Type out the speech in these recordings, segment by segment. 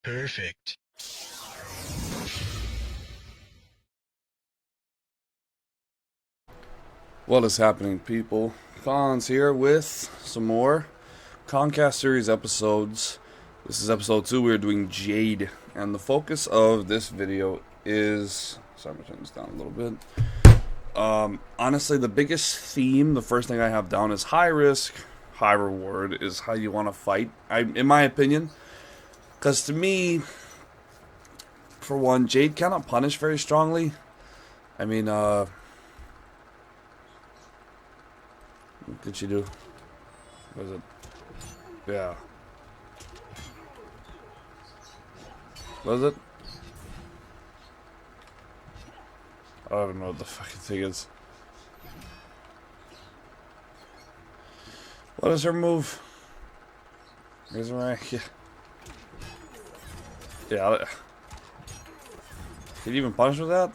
Perfect. What is happening, people? Khan's here with some more KahnKast series episodes. This is episode 2. We're doing Jade, and the focus of this video is. Sorry, I'm gonna turn this down a little bit. Honestly, the biggest theme, the first thing I have down is high risk, high reward, is how you want to fight. In my opinion, because to me, for one, Jade cannot punish very strongly. I mean, what did she do? What is it? Yeah. What is it? I don't even know what the fucking thing is. What is her move? Raise her rank. Yeah. Yeah. Can you even punish with that?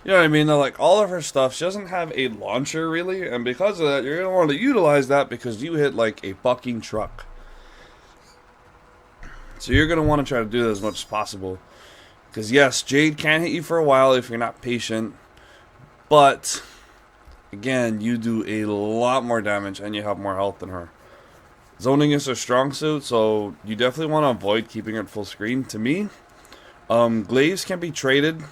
You know what I mean? Like, all of her stuff, she doesn't have a launcher, really. And because of that, you're going to want to utilize that because you hit, like, a fucking truck. So you're going to want to try to do that as much as possible. Because, yes, Jade can hit you for a while if you're not patient. But, again, you do a lot more damage and you have more health than her. Zoning is her strong suit, so you definitely want to avoid keeping it full screen. To me, glaives can be traded.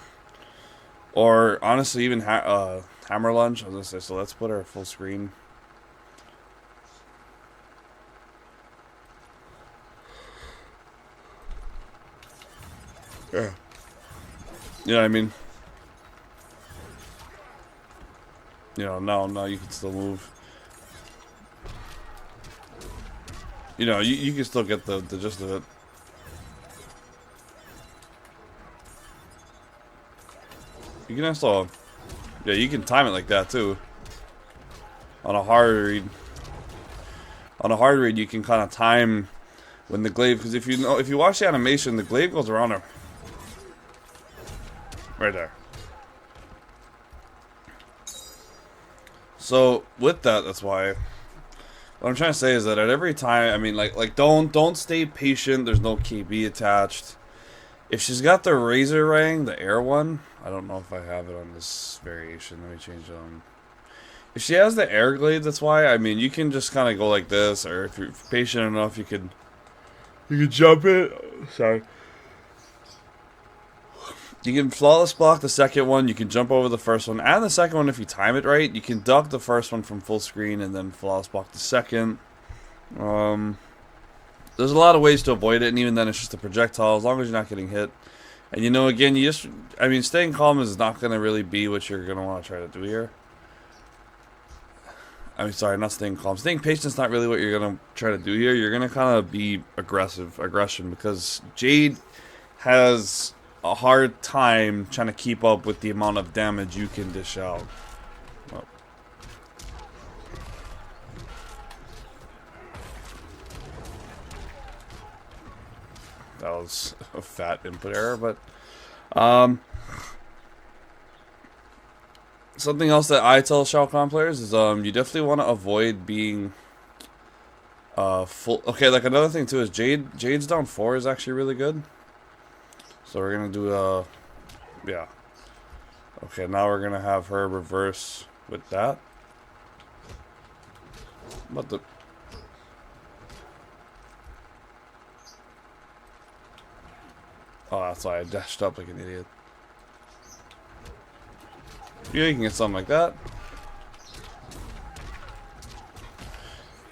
Or, honestly, even hammer lunge. I was going to say, so let's put her full screen. Yeah. You know what I mean? You know, no, you can still move. You know, you can still get the gist of it. You can also, yeah, you can time it like that too. On a hard read, you can kind of time when the glaive, because if you watch the animation, the glaive goes around her. Right there. So with that, that's why. What I'm trying to say is that at every time, I mean, like don't stay patient. There's no KB attached. If she's got the razor ring, the air one, I don't know if I have it on this variation. Let me change it on. If she has the air glade, that's why. I mean, you can just kind of go like this, or if you're patient enough, you can jump it. Sorry. You can flawless block the second one, you can jump over the first one, and the second one if you time it right. You can duck the first one from full screen and then flawless block the second. There's a lot of ways to avoid it, and even then it's just a projectile, as long as you're not getting hit. And you know, again, I mean, staying calm is not going to really be what you're going to want to try to do here. I mean, sorry, not staying calm. Staying patient is not really what you're going to try to do here. You're going to kind of be aggression, because Jade has a hard time trying to keep up with the amount of damage you can dish out. Well. That was a fat input error, but something else that I tell Shao Kahn players is you definitely want to avoid being full. Okay, like another thing too is Jade's down 4 is actually really good. So we're gonna do yeah. Okay, now we're gonna have her reverse with that. What the? Oh, that's why I dashed up like an idiot. Yeah, you can get something like that.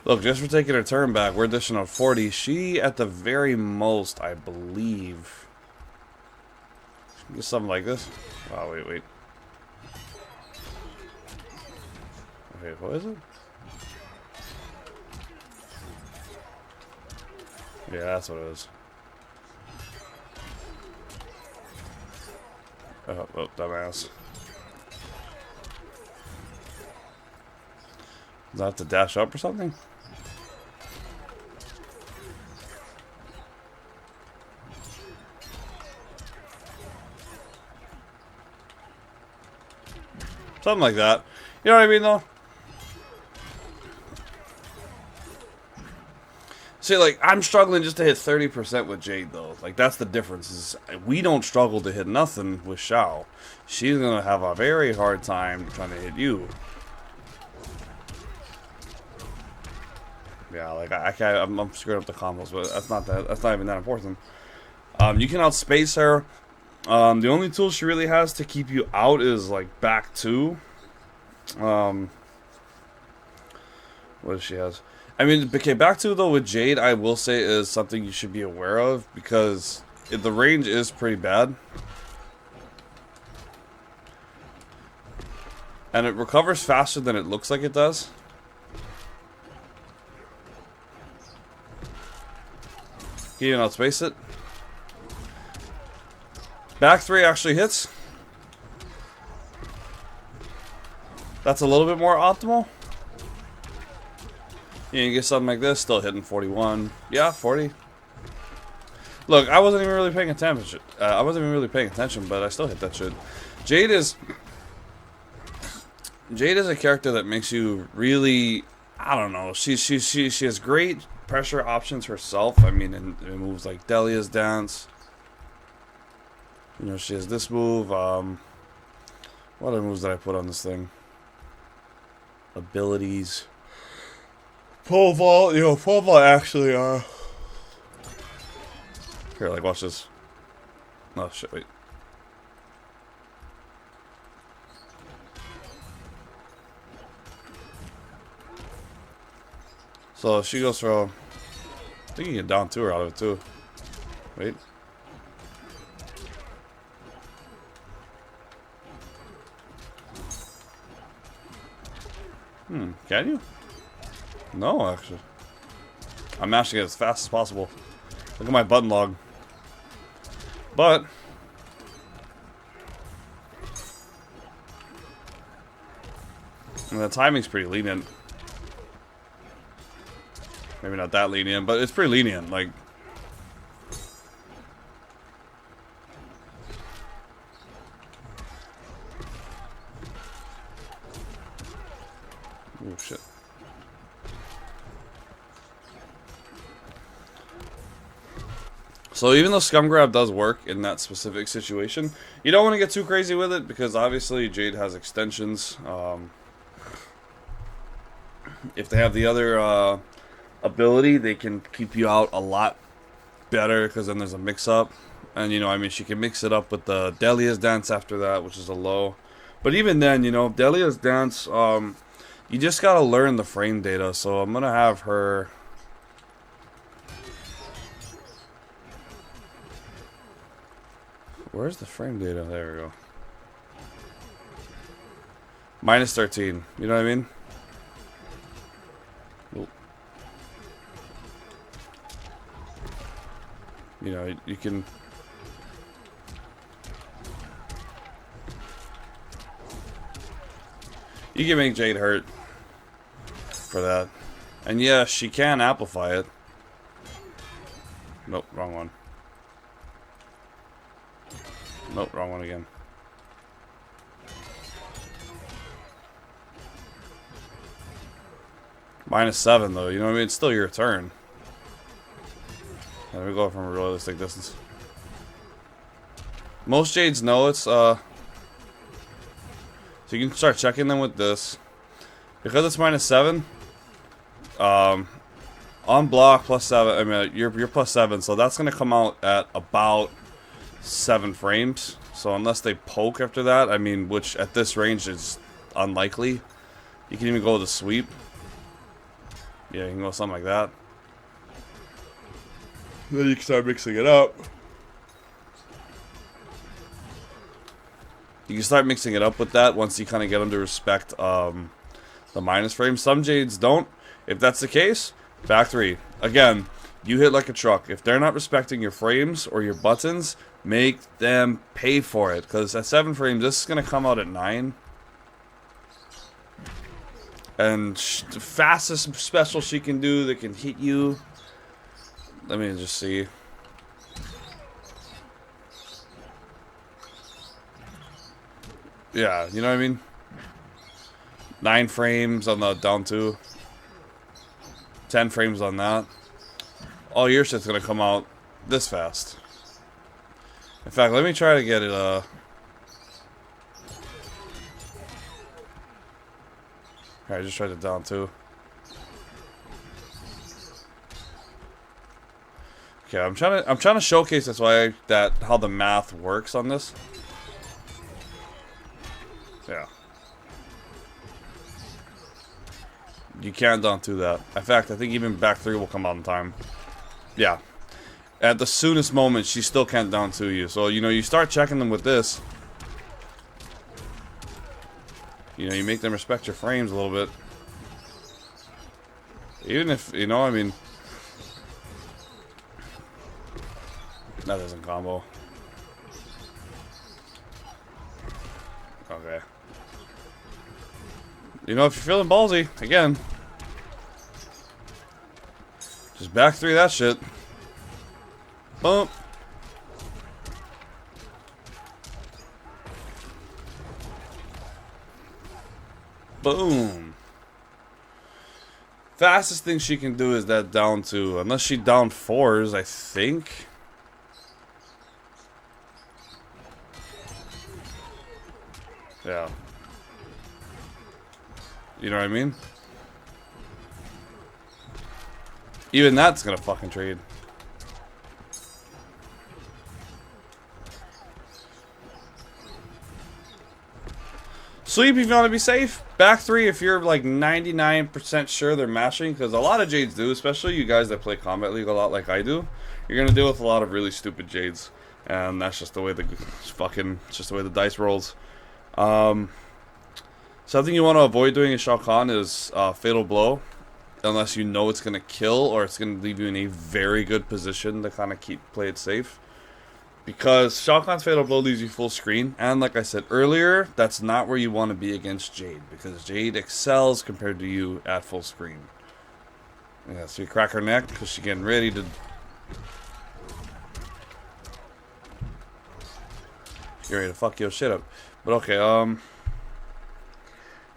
Look, just for taking her turn back, we're dishing out 40. She, at the very most, I believe, get something like this. Oh, wait. Okay, what is it? Yeah, that's what it is. Oh, dumbass. Does I have to dash up or something? Something like that. You know what I mean, though? See, like, I'm struggling just to hit 30% with Jade, though. Like, that's the difference. Is we don't struggle to hit nothing with Xiao. She's gonna have a very hard time trying to hit you. Yeah, like, I can't, I'm screwing up the combos, but that's not even that important. You can outspace her. The only tool she really has to keep you out is, like, back two. What does she has? I mean, okay, back to though with Jade, I will say is something you should be aware of because the range is pretty bad. And it recovers faster than it looks like it does. Can you outspace it? Back three actually hits. That's a little bit more optimal. Yeah, you get something like this, still hitting 41. Yeah, 40. Look, I wasn't even really paying attention. But I still hit that shit. Jade is a character that makes you really, I don't know. She has great pressure options herself. I mean, in moves like Delia's dance. You know, she has this move. What other moves did I put on this thing? Abilities. Pole vault, you know, pole vault actually, here, like, watch this. Oh, shit, wait. So, she goes for, I think you can down two her out of it, too. Wait. Can you? No, actually. I'm mashing it as fast as possible. Look at my button log. But the timing's pretty lenient. Maybe not that lenient, but it's pretty lenient. Like, oh shit. So even though Scum Grab does work in that specific situation, you don't want to get too crazy with it because obviously Jade has extensions. If they have the other ability, they can keep you out a lot better because then there's a mix-up. And, you know, I mean, she can mix it up with the Delia's dance after that, which is a low. But even then, you know, Delia's dance, you just got to learn the frame data. So I'm going to have her... Where's the frame data? There we go. Minus 13. You know what I mean? Oop. You know, you can... You can make Jade hurt for that. And yeah, she can amplify it. Nope, wrong one. Nope, wrong one again. Minus 7 though, you know what I mean? It's still your turn. Let me go from a realistic distance. Most Jades know it's so you can start checking them with this. Because it's minus 7, on block plus 7, I mean you're plus 7, so that's gonna come out at about 7 frames. So unless they poke after that, I mean, which at this range is unlikely. You can even go with a sweep. Yeah, you can go something like that. Then you can start mixing it up. You can start mixing it up with that once you kind of get them to respect the minus frames. Some Jades don't. If that's the case, back 3. Again, you hit like a truck. If they're not respecting your frames or your buttons, make them pay for it. Because at 7 frames, this is going to come out at 9. And the fastest special she can do that can hit you. Let me just see. Yeah, you know what I mean? 9 frames on the down 2. 10 frames on that. all your shit's gonna come out this fast. In fact, let me try to get it, Alright, I just tried it down too. Okay, I'm trying to showcase how the math works on this. Yeah. You can't down to that. In fact, I think even back 3 will come out in time. Yeah. At the soonest moment, she still can't down to you. So, you know, you start checking them with this. You know, you make them respect your frames a little bit. Even if, you know, I mean... That doesn't combo. Okay. You know, if you're feeling ballsy, again... Just back 3 that shit. Bump. Boom. Fastest thing she can do is that down 2. Unless she down 4s, I think. Yeah. You know what I mean? Even that's gonna fucking trade. Sleep if you want to be safe. Back 3 if you're like 99% sure they're mashing, because a lot of Jades do, especially you guys that play Combat League a lot like I do. You're gonna deal with a lot of really stupid Jades, and that's just the way it's just the way the dice rolls. Something you want to avoid doing in Shao Kahn is Fatal Blow, unless you know it's gonna kill or it's gonna leave you in a very good position to kind of play it safe. Because Shao Kahn's Fatal Blow leaves you full screen, and like I said earlier, that's not where you want to be against Jade, because Jade excels compared to you at full screen. Yeah, so you crack her neck because she's getting ready to... You're ready to fuck your shit up. But okay,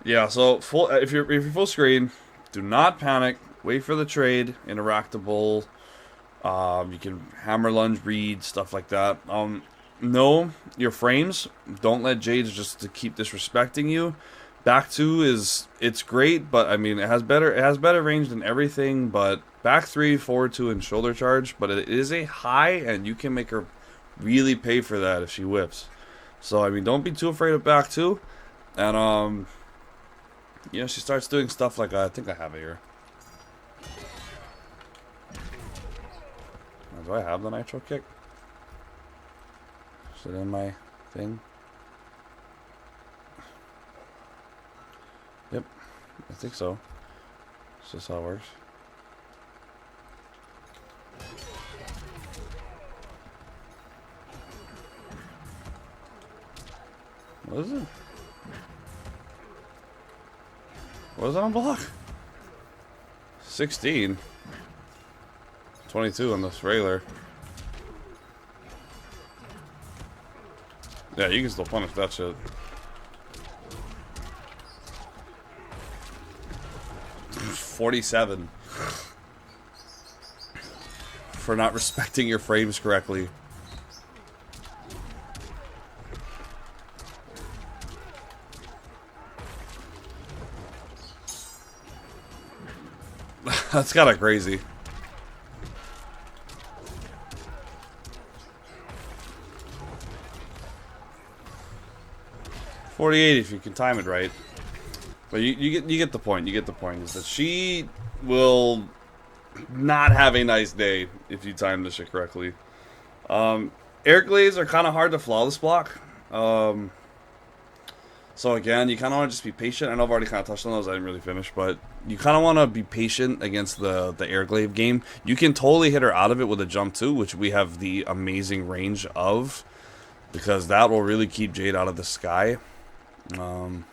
yeah, so if you're full screen, do not panic. Wait for the trade, interactable. You can hammer lunge read, stuff like that. No, your frames, don't let Jade just to keep disrespecting you. Back 2 it's great, but I mean it has better range than everything, but back 3, forward 2 and shoulder charge, but it is a high and you can make her really pay for that if she whips. So I mean don't be too afraid of back 2. And you know, she starts doing stuff like I think I have it here. Do I have the nitro kick? Is it in my thing? Yep, I think so. It's just how it works. What is it? What is that on block? 16. 22 on this regular. Yeah, you can still punish that shit. $47 for not respecting your frames correctly. That's kinda crazy. $48 if you can time it right. But you get the point. You get the point. Is that she will not have a nice day if you time this shit correctly. Air glaives are kind of hard to flawless block. So again, you kind of want to just be patient. I know I've already kind of touched on those. I didn't really finish, but you kind of want to be patient against the air glaive game. You can totally hit her out of it with a jump too, which we have the amazing range of, because that will really keep Jade out of the sky. I'm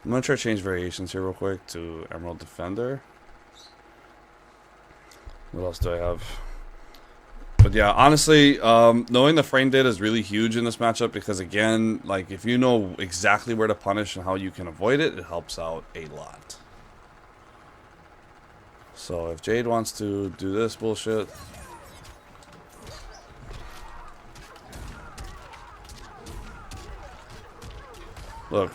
gonna try to change variations here real quick to Emerald Defender. What else do I have? But yeah, honestly, knowing the frame data is really huge in this matchup, because again, like if you know exactly where to punish and how you can avoid it, it helps out a lot. So if Jade wants to do this bullshit, look,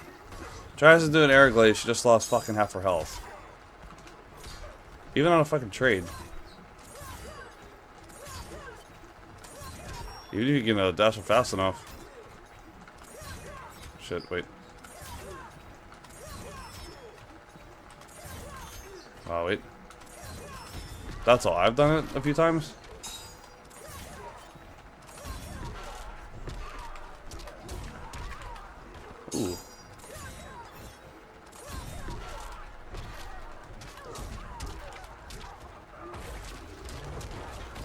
tries to do an air glaive, she just lost fucking half her health. Even on a fucking trade. Even if you can dash it fast enough. Shit, wait. Oh, wait. That's all. I've done it a few times. Ooh.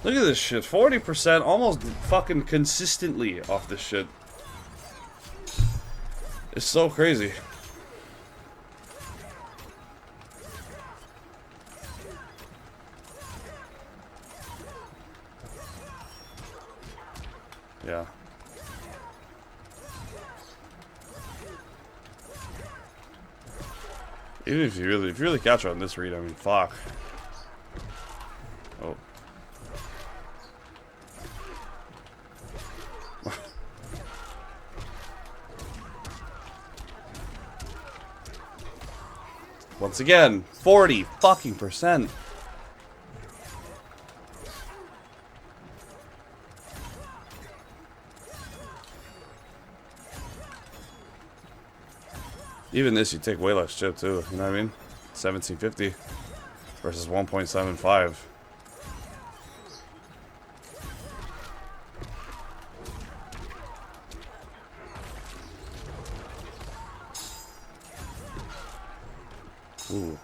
Look at this shit. 40% almost fucking consistently off this shit. It's so crazy. Yeah. Even if you really catch her on this read, I mean, fuck. Oh. Once again, 40 fucking %. Even this, you take way less chip too. You know what I mean? 1750 versus 1.75. Ooh.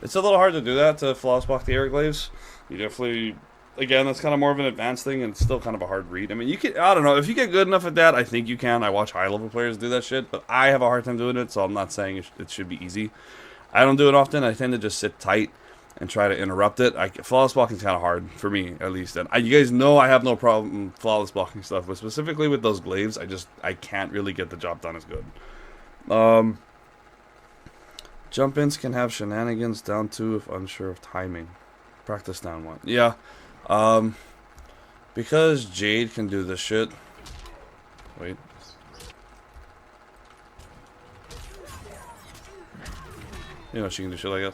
It's a little hard to do that, to flawless block the air glaives. You definitely, again, that's kind of more of an advanced thing, and it's still kind of a hard read. I mean, you can, I don't know, if you get good enough at that, I think you can. I watch high-level players do that shit, but I have a hard time doing it, so I'm not saying it should be easy. I don't do it often. I tend to just sit tight and try to interrupt it. Flawless blocking is kind of hard, for me, at least. And you guys know I have no problem flawless blocking stuff, but specifically with those glaives, I can't really get the job done as good. Jump-ins can have shenanigans down 2 if unsure of timing. Practice down 1. Yeah. Because Jade can do this shit. Wait. You know she can do shit like that.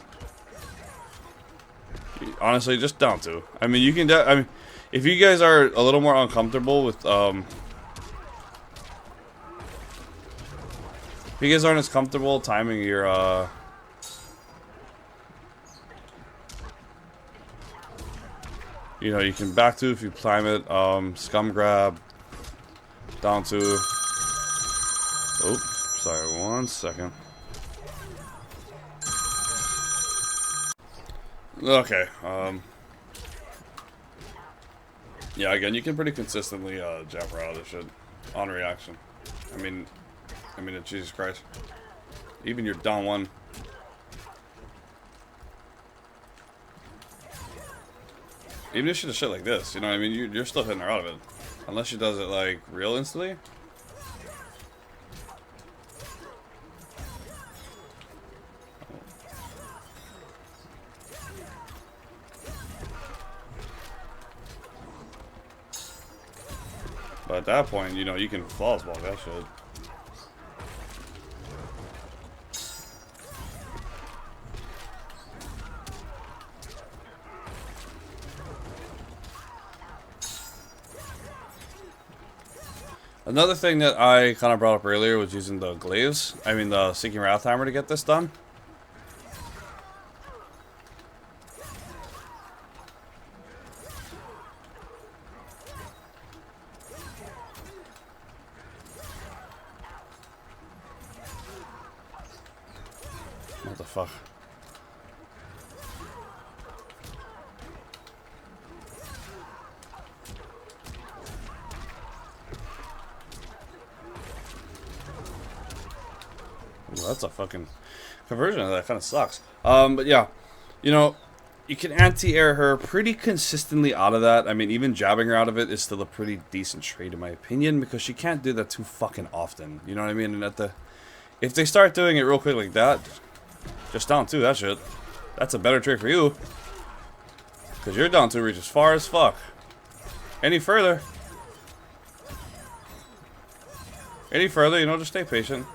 Honestly, just down 2. I mean, you can. I mean, if you guys are a little more uncomfortable with if you guys aren't as comfortable timing your you know, you can back 2 if you time it. Scum grab. Down 2. Oh, sorry, 1 second. Okay, yeah, again, you can pretty consistently jab her out of this shit on reaction. I mean, Jesus Christ. Even your down 1. Even if she does shit like this, you know what I mean? You're still hitting her out of it. Unless she does it, like, real instantly. But at that point, you know, you can flawless block that shit. Another thing that I kind of brought up earlier was using the glaives. I mean, the Seeking Wrath Hammer to get this done. What the fuck? Ooh, that's a fucking conversion of that. Kind of sucks. But yeah, you know, you can anti-air her pretty consistently out of that. I mean, even jabbing her out of it is still a pretty decent trade in my opinion, because she can't do that too fucking often. You know what I mean? And if they start doing it real quick like that, just down 2 that shit. That's a better trick for you. Because you're down to reach as far as fuck. Any further. Any further, you know, just stay patient.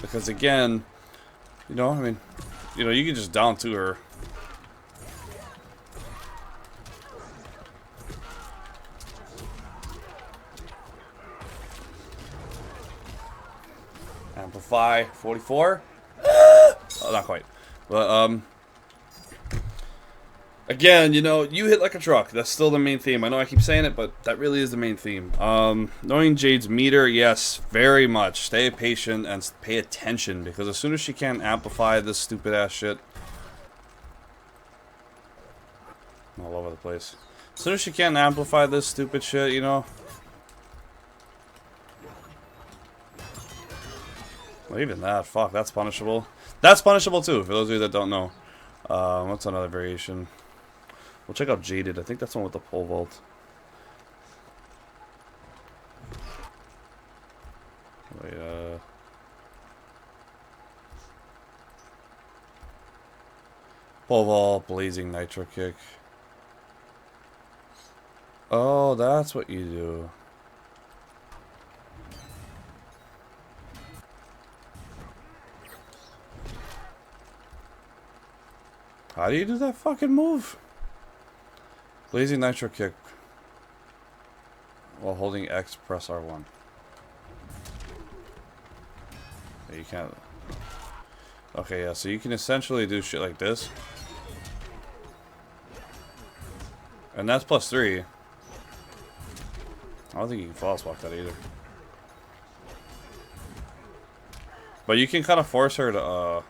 Because again, you know, I mean, you know, you can just down to her. Amplify 44. Oh, not quite. But again, you know, you hit like a truck. That's still the main theme. I know I keep saying it, but that really is the main theme. Knowing Jade's meter, yes, very much. Stay patient and pay attention, because as soon as she can't amplify this stupid ass shit, I'm all over the place. As soon as she can't amplify this stupid shit, you know. Well, even that, fuck, that's punishable. That's punishable too, for those of you that don't know. What's another variation? We'll check out Jaded. I think that's the one with the pole vault. Wait, pole vault, blazing nitro kick. Oh, that's what you do. How do you do that fucking move? Blazing nitro kick. While holding X, press R1. Yeah, you can't. Okay, yeah, so you can essentially do shit like this. And that's +3. I don't think you can false walk that either. But you can kind of force her to, oh,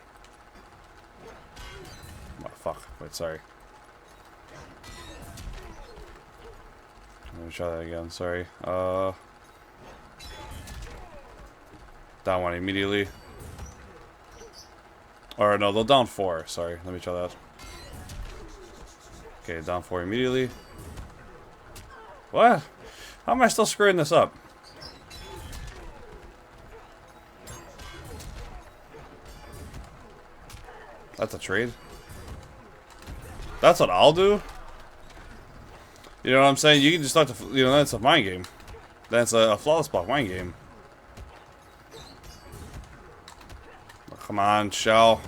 fuck. Wait, sorry. Let me try that again, sorry. Down one immediately. Or no, they'll down 4, sorry. Let me try that. Okay, down 4 immediately. What? How am I still screwing this up? That's a trade? That's what I'll do? You know what I'm saying? You can just start to, you know, that's a mind game. That's a flawless block mind game. Oh, come on, Shell.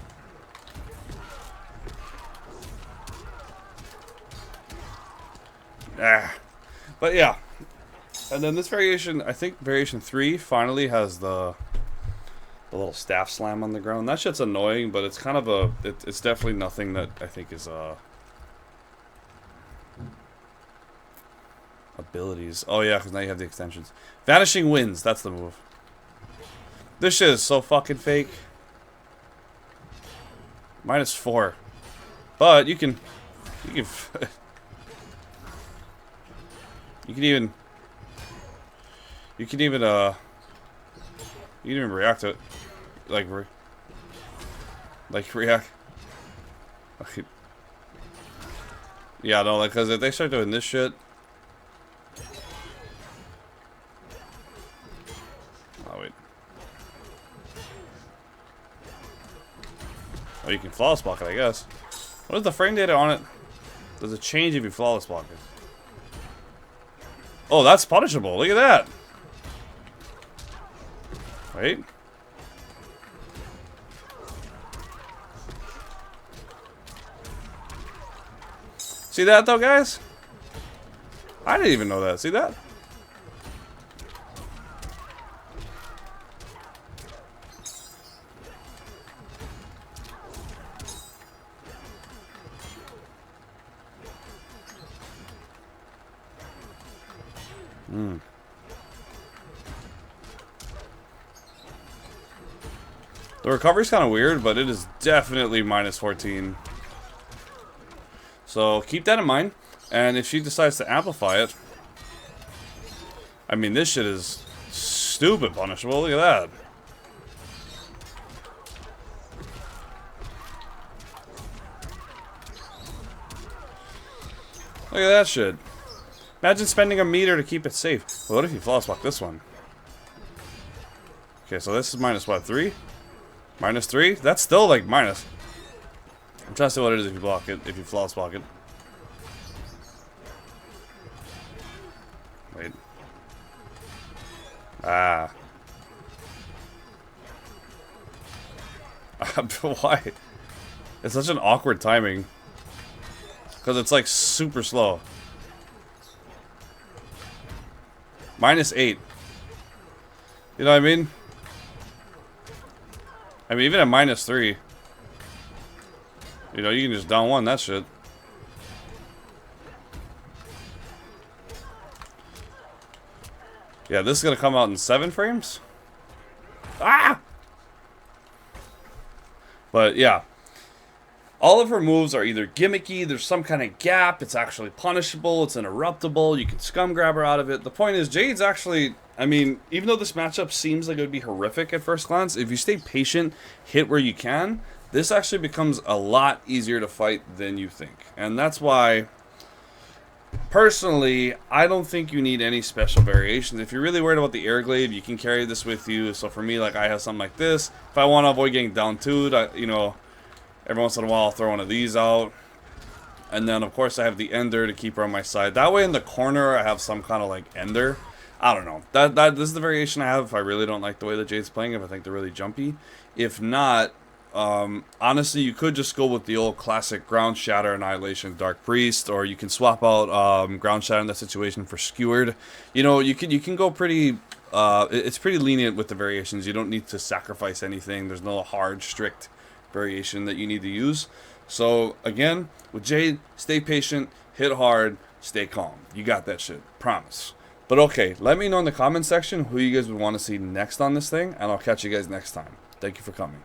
Ah. But yeah. And then this variation, I think variation 3 finally has the little staff slam on the ground. That shit's annoying, but it's kind of a, it's definitely nothing that I think is abilities. Oh yeah, because now you have the extensions. Vanishing Winds, that's the move. This shit is so fucking fake. -4. But you can you can even react to it. Like react. Okay. Yeah, no, like, because if they start doing this shit. Oh, wait. Oh, you can flawless block it, I guess. What is the frame data on it? Does it change if you flawless block it? Oh, that's punishable. Look at that. Wait. See that though, guys? I didn't even know that. See that? The recovery's kind of weird, but it is definitely -14. So keep that in mind. And if she decides to amplify it, I mean, this shit is stupid punishable. Look at that. Look at that shit. Imagine spending a meter to keep it safe. Well, what if you flawless block this one? Okay, so this is -3. -3? That's still like minus. I'm trying to see what it is if you block it, if you flawless block it. Wait. Ah. Why? It's such an awkward timing. Because it's like super slow. -8. You know what I mean? I mean, even at -3. You know, you can just down one that shit. Yeah, this is gonna come out in 7 frames? Ah! But yeah. All of her moves are either gimmicky, there's some kind of gap, it's actually punishable, it's interruptible, you can scum grab her out of it. The point is, Jade's actually, I mean, even though this matchup seems like it would be horrific at first glance, if you stay patient, hit where you can, this actually becomes a lot easier to fight than you think. And that's why, personally, I don't think you need any special variations. If you're really worried about the air glaive, you can carry this with you. So for me, like, I have something like this. If I want to avoid getting down 2'd, you know, every once in a while I'll throw one of these out. And then, of course, I have the ender to keep her on my side. That way in the corner, I have some kind of, like, ender. I don't know. This is the variation I have if I really don't like the way that Jade's playing, if I think they're really jumpy. If not, honestly, you could just go with the old classic Ground Shatter, Annihilation, Dark Priest, or you can swap out Ground Shatter in that situation for Skewered. You know, you can go pretty... it's pretty lenient with the variations. You don't need to sacrifice anything. There's no hard, strict variation that you need to use. So, again, with Jade, stay patient, hit hard, stay calm. You got that shit. Promise. But okay, let me know in the comment section who you guys would want to see next on this thing, and I'll catch you guys next time. Thank you for coming.